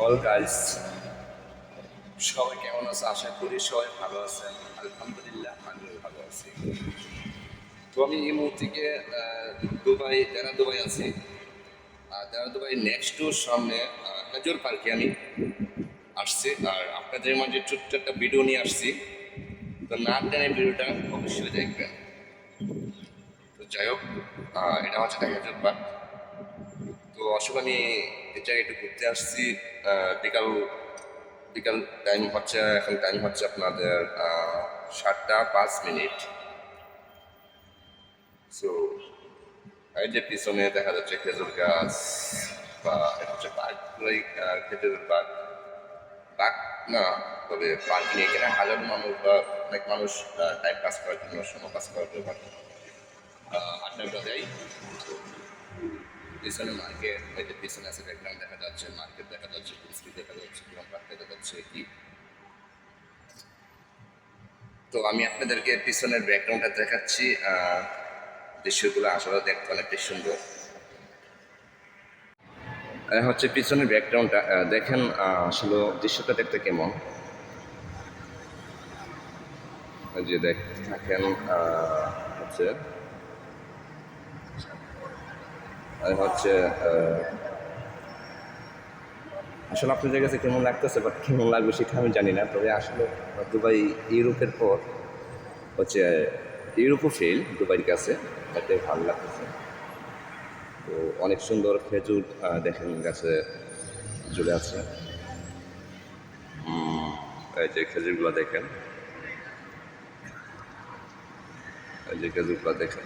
All guys, সবাই কেমন আছে? আশা করি সবাই ভালো আছেন। আলহামদুলিল্লাহ আমিও ভালো আছি। তো আমি এই মুহূর্তে দুবাই, দেনা দুবাই আছি। আর দেনা দুবাই নেক্সট টুর সামনে খেজুর পার্কে আমি আসছি, আর আপনাদের মাঝে ছোট্ট একটা ভিডিও নিয়ে আসছি। তো না টেনে ভিডিওটা অবশ্যই দেখবেন। তো যাই হোক, এটা হচ্ছে খেজুর পার্ক। তো আসলে আমি এই জায়গায় একটু ঘুরতে আসছি। বিকাল বিকাল টাইম হচ্ছে, এখন টাইম হচ্ছে আপনাদের 7টা 5 মিনিট। সো এই যে পিছনে দেখা যাচ্ছে খেজুর গাছ, বা এটা হচ্ছে পার্কগুলোই, খেজুরের বাগ বাগ না, তবে পার্ক নিয়ে এখানে হাজার মানুষ বা অনেক মানুষ টাইম পাস করার জন্য, সময় পাস করার জন্য আড্ডা দেয়। তো পিছনে মার্কেট, এই যে পিছনে আছে ব্যাকগ্রাউন্ড দেখা যাচ্ছে, মার্কেট দেখা যাচ্ছে, বিস্কিট দেখা যাচ্ছে, পার্ক দেখা যাচ্ছে কি। তো আমি আপনাদেরকে পিছনের ব্যাকগ্রাউন্ডটা দেখাচ্ছি। দৃশ্যগুলো আসলে দেখতে অনেকটাই সুন্দর। হচ্ছে পিছনের ব্যাকগ্রাউন্ডটা দেখেন, আসলে দৃশ্যটা দেখতে কেমন। এই যে দেখতে থাকেন। হচ্ছে হচ্ছে আসলে আপনাদের কাছে কেমন লাগতেছে, বাট কেমন লাগবে সেটা আমি জানি না। তবে আসলে দুবাই ইউরোপের পর হচ্ছে ইউরোপও ফেল দুবাইয়ের কাছে, তাতে ভালো লাগতেছে। তো অনেক সুন্দর খেজুর দেখেন গাছে ঝুলে আছে। এই যে খেজুরগুলো দেখেন, এই যে খেজুরগুলো দেখেন।